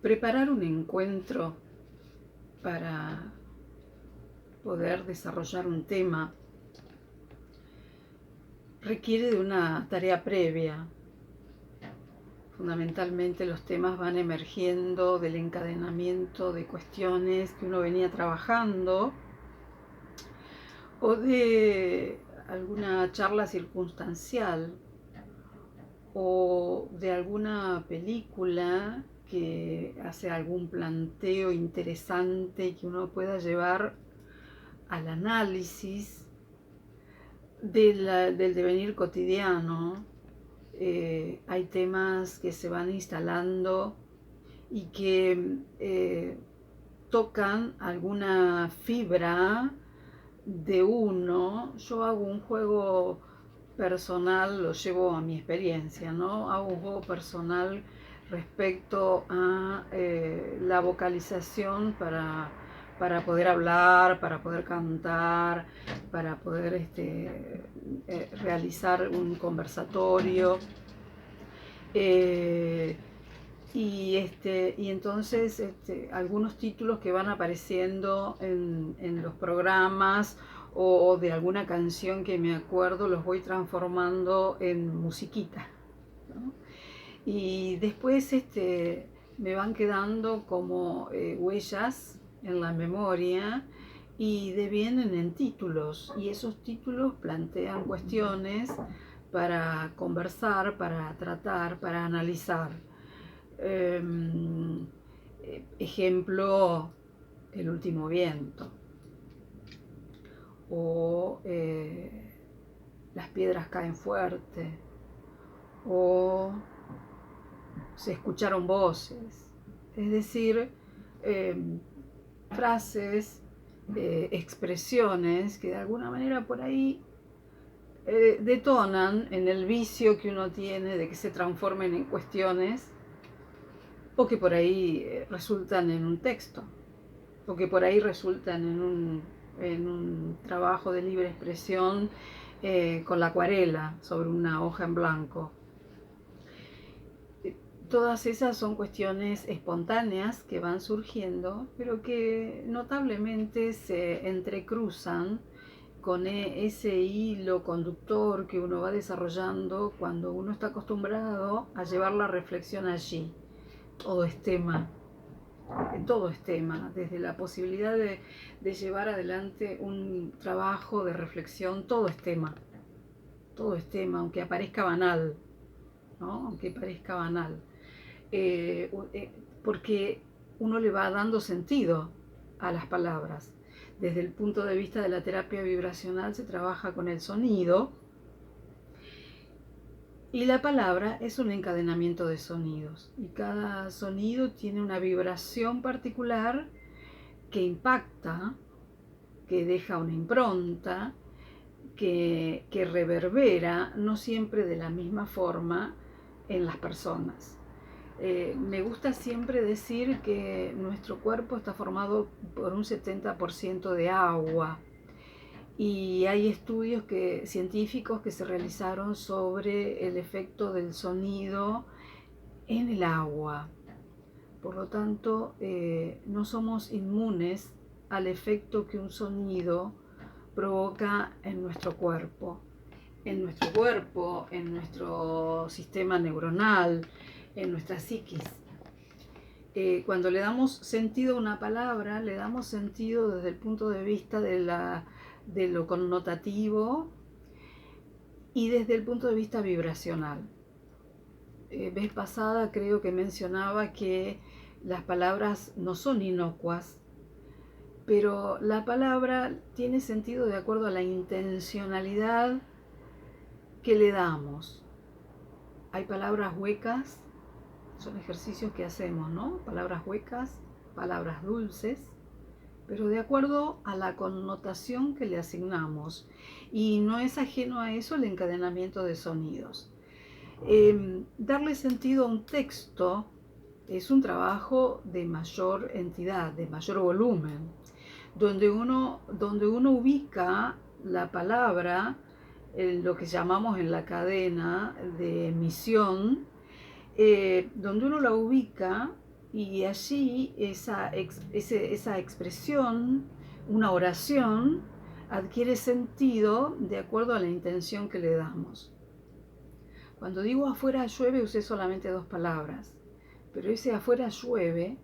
Preparar un encuentro para poder desarrollar un tema requiere de una tarea previa. Fundamentalmente los temas van emergiendo del encadenamiento de cuestiones que uno venía trabajando o de alguna charla circunstancial o de alguna película que hace algún planteo interesante que uno pueda llevar al análisis del devenir cotidiano. Hay temas que se van instalando y que tocan alguna fibra de uno. Yo hago un juego personal, lo llevo a mi experiencia, ¿no? Hago un juego personal respecto a la vocalización para poder hablar, para poder cantar, para poder realizar un conversatorio. Y entonces algunos títulos que van apareciendo en los programas o de alguna canción que me acuerdo los voy transformando en musiquita, ¿no? Y después me van quedando como huellas en la memoria y devienen en títulos, y esos títulos plantean cuestiones para conversar, para tratar, para analizar. Ejemplo, El último viento, o Las piedras caen fuerte, o Se escucharon voces. Es decir, frases, expresiones que de alguna manera por ahí detonan en el vicio que uno tiene de que se transformen en cuestiones, o que por ahí resultan en un texto, o que por ahí resultan en un trabajo de libre expresión con la acuarela sobre una hoja en blanco. Todas esas son cuestiones espontáneas que van surgiendo, pero que notablemente se entrecruzan con ese hilo conductor que uno va desarrollando cuando uno está acostumbrado a llevar la reflexión allí. Todo es tema, desde la posibilidad de llevar adelante un trabajo de reflexión, todo es tema, aunque parezca banal, ¿no? Aunque parezca banal. Porque uno le va dando sentido a las palabras. Desde el punto de vista de la terapia vibracional se trabaja con el sonido, y la palabra es un encadenamiento de sonidos, y cada sonido tiene una vibración particular que impacta, que deja una impronta, que reverbera, no siempre de la misma forma en las personas. Me gusta siempre decir que nuestro cuerpo está formado por un 70% de agua, y hay estudios científicos que se realizaron sobre el efecto del sonido en el agua. Por lo tanto, no somos inmunes al efecto que un sonido provoca en nuestro cuerpo, en nuestro sistema neuronal, en nuestra psiquis. Cuando le damos sentido a una palabra, le damos sentido desde el punto de vista de lo connotativo y desde el punto de vista vibracional. Vez pasada creo que mencionaba que las palabras no son inocuas, pero la palabra tiene sentido de acuerdo a la intencionalidad que le damos. Hay palabras huecas, son ejercicios que hacemos, ¿no? Palabras huecas, palabras dulces, pero de acuerdo a la connotación que le asignamos. Y no es ajeno a eso el encadenamiento de sonidos. Darle sentido a un texto es un trabajo de mayor entidad, de mayor volumen, donde uno ubica la palabra en lo que llamamos en la cadena de emisión, donde uno la ubica y allí esa expresión, una oración, adquiere sentido de acuerdo a la intención que le damos. Cuando digo afuera llueve usé solamente 2 palabras, pero ese afuera llueve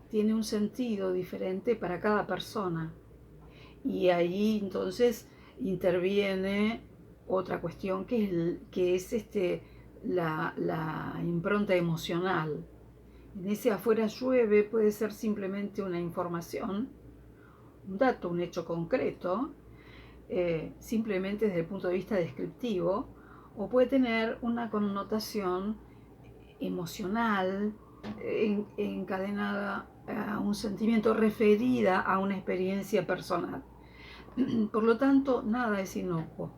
tiene un sentido diferente para cada persona. Y ahí entonces interviene otra cuestión que es la impronta emocional. En ese afuera llueve puede ser simplemente una información, un dato, un hecho concreto, simplemente desde el punto de vista descriptivo, o puede tener una connotación emocional encadenada a un sentimiento, referida a una experiencia personal. Por lo tanto, nada es inocuo.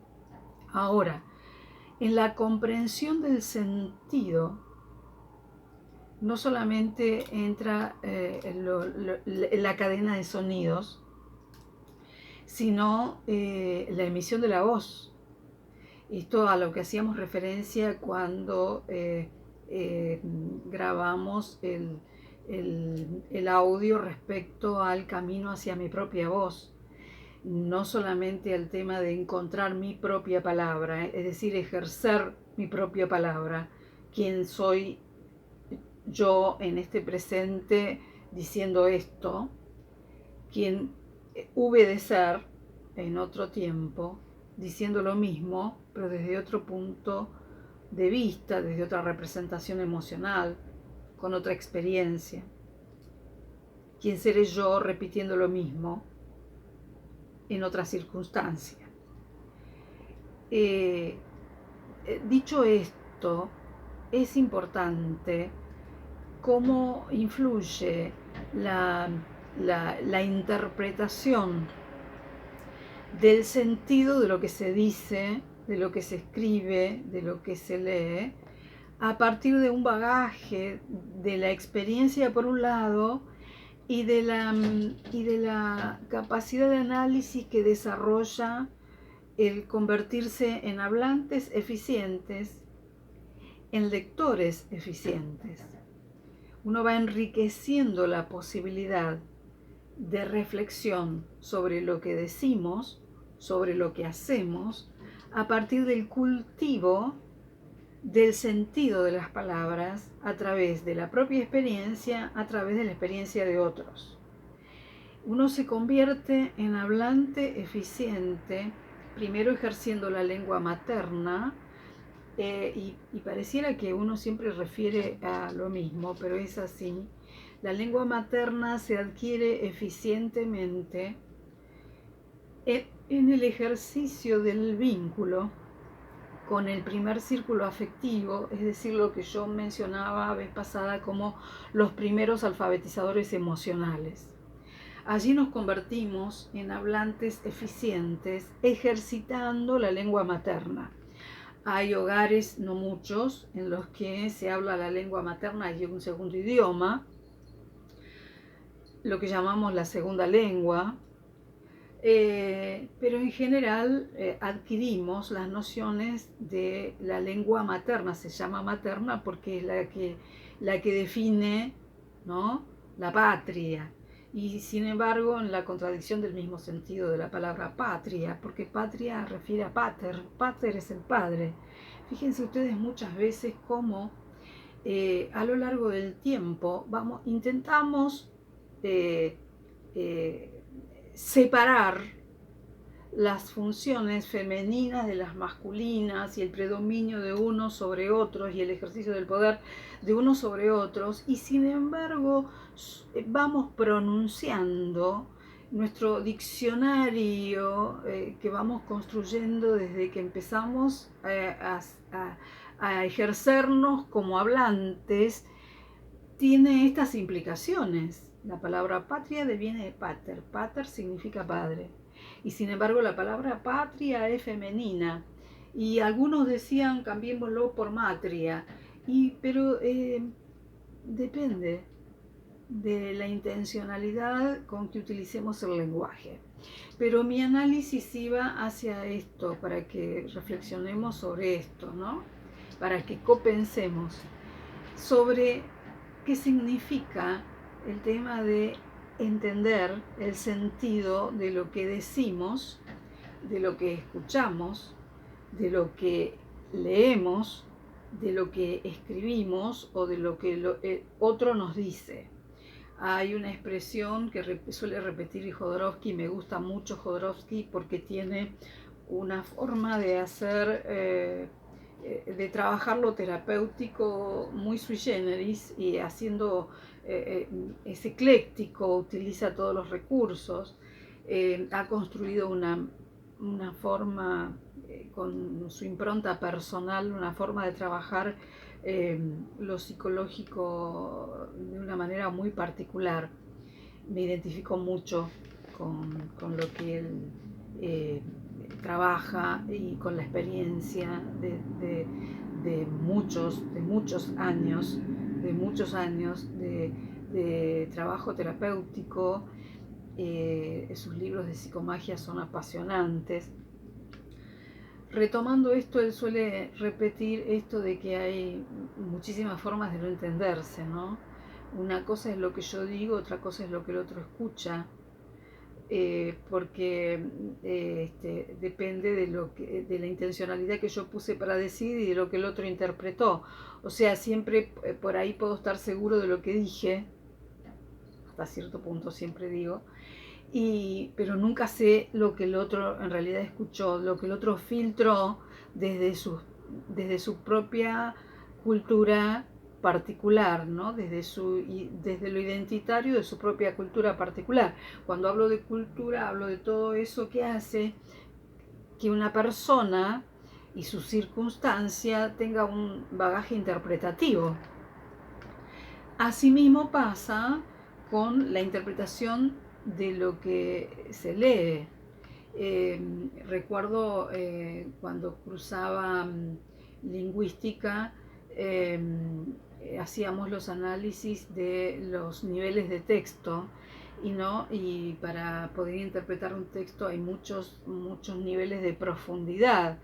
Ahora, en la comprensión del sentido, no solamente entra la cadena de sonidos, sino la emisión de la voz. Esto a lo que hacíamos referencia cuando grabamos el audio respecto al camino hacia mi propia voz. No solamente al tema de encontrar mi propia palabra, es decir, ejercer mi propia palabra, quién soy yo en este presente diciendo esto, quién hube de ser en otro tiempo diciendo lo mismo, pero desde otro punto de vista, desde otra representación emocional, con otra experiencia. ¿Quién seré yo repitiendo lo mismo en otra circunstancia? Dicho esto, es importante cómo influye la interpretación del sentido de lo que se dice, de lo que se escribe, de lo que se lee, a partir de un bagaje de la experiencia por un lado y de la capacidad de análisis que desarrolla el convertirse en hablantes eficientes, en lectores eficientes. Uno va enriqueciendo la posibilidad de reflexión sobre lo que decimos, sobre lo que hacemos, a partir del cultivo del sentido de las palabras a través de la propia experiencia, a través de la experiencia de otros. Uno se convierte en hablante eficiente, primero ejerciendo la lengua materna, y pareciera que uno siempre refiere a lo mismo, pero es así. La lengua materna se adquiere eficientemente en el ejercicio del vínculo con el primer círculo afectivo, es decir, lo que yo mencionaba la vez pasada como los primeros alfabetizadores emocionales. Allí nos convertimos en hablantes eficientes ejercitando la lengua materna. Hay hogares, no muchos, en los que se habla la lengua materna y un segundo idioma, lo que llamamos la segunda lengua, pero en general adquirimos las nociones de la lengua materna. Se llama materna porque es la que define, ¿no?, la patria. Y sin embargo, en la contradicción del mismo sentido de la palabra patria, porque patria refiere a pater, pater es el padre. Fíjense ustedes muchas veces cómo a lo largo del tiempo intentamos separar las funciones femeninas de las masculinas y el predominio de unos sobre otros y el ejercicio del poder de unos sobre otros, y sin embargo vamos pronunciando nuestro diccionario que vamos construyendo desde que empezamos a ejercernos como hablantes, tiene estas implicaciones. La palabra patria deviene de pater. Pater significa padre. Y sin embargo la palabra patria es femenina. Y algunos decían cambiémoslo por matria. Pero depende de la intencionalidad con que utilicemos el lenguaje. Pero mi análisis iba hacia esto, para que reflexionemos sobre esto, ¿no? Para que copensemos sobre ¿qué significa el tema de entender el sentido de lo que decimos, de lo que escuchamos, de lo que leemos, de lo que escribimos o de lo que otro nos dice? Hay una expresión que suele repetir Jodorowsky, me gusta mucho Jodorowsky porque tiene una forma de hacer, de trabajar lo terapéutico muy sui generis y haciendo, es ecléctico, utiliza todos los recursos, ha construido una forma con su impronta personal, una forma de trabajar lo psicológico de una manera muy particular. Me identifico mucho con lo que él trabaja y con la experiencia de muchos años, de trabajo terapéutico. Sus libros de psicomagia son apasionantes. Retomando esto, él suele repetir esto de que hay muchísimas formas de no entenderse, ¿no? Una cosa es lo que yo digo, otra cosa es lo que el otro escucha, porque depende de la intencionalidad que yo puse para decir y de lo que el otro interpretó. O sea, siempre por ahí puedo estar seguro de lo que dije, hasta cierto punto siempre digo, pero nunca sé lo que el otro en realidad escuchó, lo que el otro filtró desde su propia cultura particular, ¿no? Desde lo identitario de su propia cultura particular. Cuando hablo de cultura, hablo de todo eso que hace que una persona y su circunstancia tenga un bagaje interpretativo. Asimismo pasa con la interpretación de lo que se lee. Recuerdo cuando cruzaba lingüística, hacíamos los análisis de los niveles de texto y para poder interpretar un texto hay muchos niveles de profundidad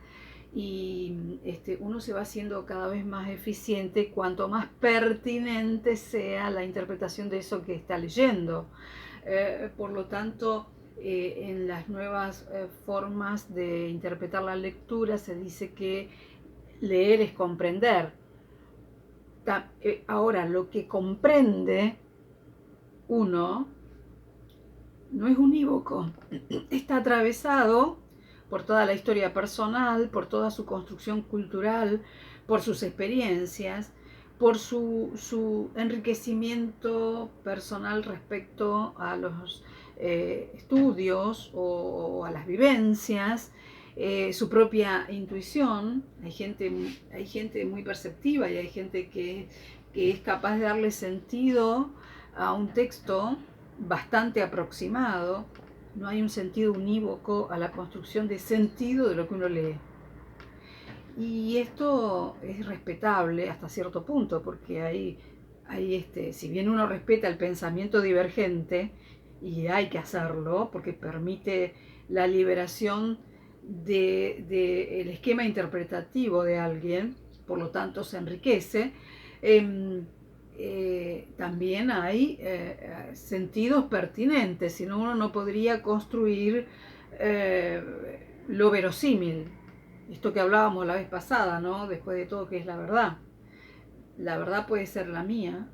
y uno se va haciendo cada vez más eficiente cuanto más pertinente sea la interpretación de eso que está leyendo. Por lo tanto, en las nuevas formas de interpretar la lectura se dice que leer es comprender. Ahora, lo que comprende uno no es unívoco, está atravesado por toda la historia personal, por toda su construcción cultural, por sus experiencias, por su enriquecimiento personal respecto a los estudios o a las vivencias, su propia intuición. Hay gente muy perceptiva y hay gente que es capaz de darle sentido a un texto bastante aproximado. No hay un sentido unívoco a la construcción de sentido de lo que uno lee. Y esto es respetable hasta cierto punto, porque si bien uno respeta el pensamiento divergente, y hay que hacerlo, porque permite la liberación del esquema interpretativo de alguien, por lo tanto se enriquece, también hay sentidos pertinentes, si no uno no podría construir lo verosímil. Esto que hablábamos la vez pasada, ¿no? Después de todo, ¿qué es la verdad? La verdad puede ser la mía,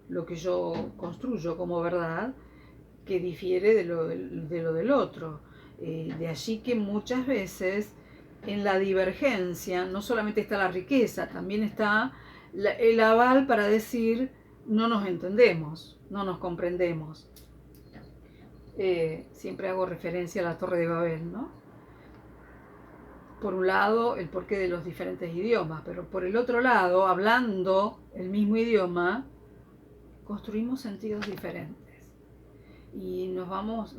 lo que yo construyo como verdad, que difiere de lo del otro. De allí que muchas veces en la divergencia no solamente está la riqueza, también está el aval para decir no nos entendemos, no nos comprendemos. Siempre hago referencia a la Torre de Babel, ¿no? Por un lado, el porqué de los diferentes idiomas, pero por el otro lado, hablando el mismo idioma, construimos sentidos diferentes y lo vamos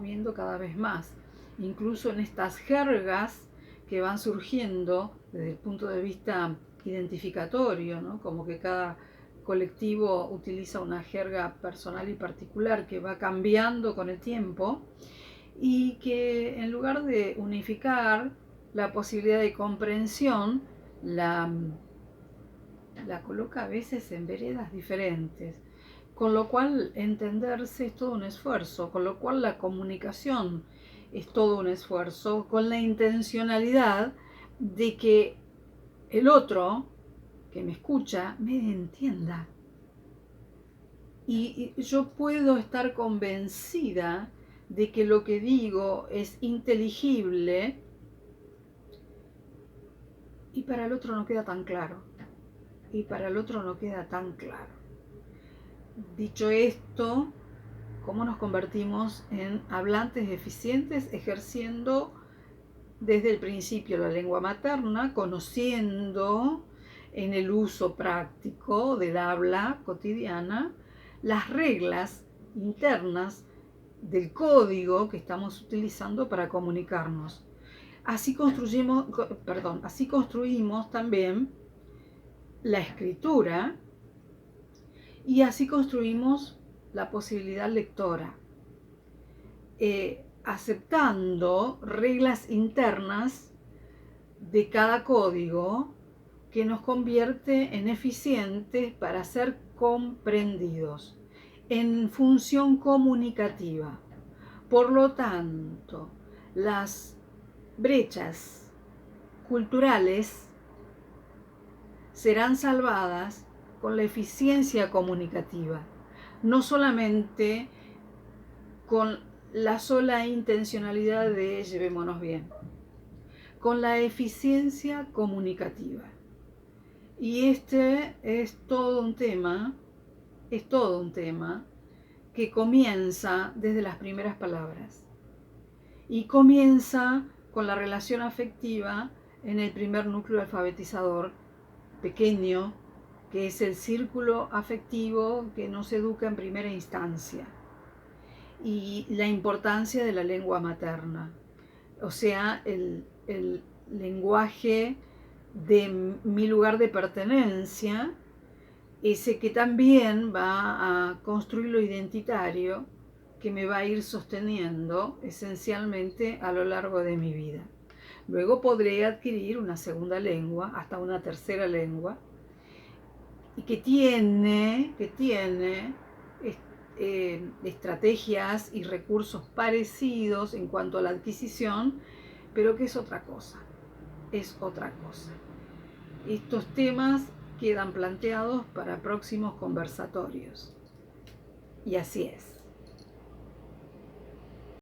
viendo cada vez más, incluso en estas jergas que van surgiendo desde el punto de vista identificatorio, ¿no? Como que cada colectivo utiliza una jerga personal y particular que va cambiando con el tiempo y que en lugar de unificar la posibilidad de comprensión, la la coloca a veces en veredas diferentes, con lo cual entenderse es todo un esfuerzo, con lo cual la comunicación es todo un esfuerzo, con la intencionalidad de que el otro que me escucha me entienda. Y yo puedo estar convencida de que lo que digo es inteligible y para el otro no queda tan claro. Y para el otro no queda tan claro. Dicho esto, ¿cómo nos convertimos en hablantes eficientes ejerciendo desde el principio la lengua materna, conociendo en el uso práctico del habla cotidiana las reglas internas del código que estamos utilizando para comunicarnos? Así construimos también la escritura y así construimos la posibilidad lectora, aceptando reglas internas de cada código que nos convierte en eficientes para ser comprendidos, en función comunicativa. Por lo tanto, las brechas culturales serán salvadas con la eficiencia comunicativa, no solamente con la sola intencionalidad de llevémonos bien, con la eficiencia comunicativa. Y este es todo un tema que comienza desde las primeras palabras y comienza con la relación afectiva en el primer núcleo alfabetizador pequeño, que es el círculo afectivo que nos educa en primera instancia, y la importancia de la lengua materna, o sea, el lenguaje de mi lugar de pertenencia, ese que también va a construir lo identitario, que me va a ir sosteniendo esencialmente a lo largo de mi vida. Luego podré adquirir una segunda lengua, hasta una tercera lengua, y que tiene estrategias y recursos parecidos en cuanto a la adquisición, pero que es otra cosa. Estos temas quedan planteados para próximos conversatorios. Y así es.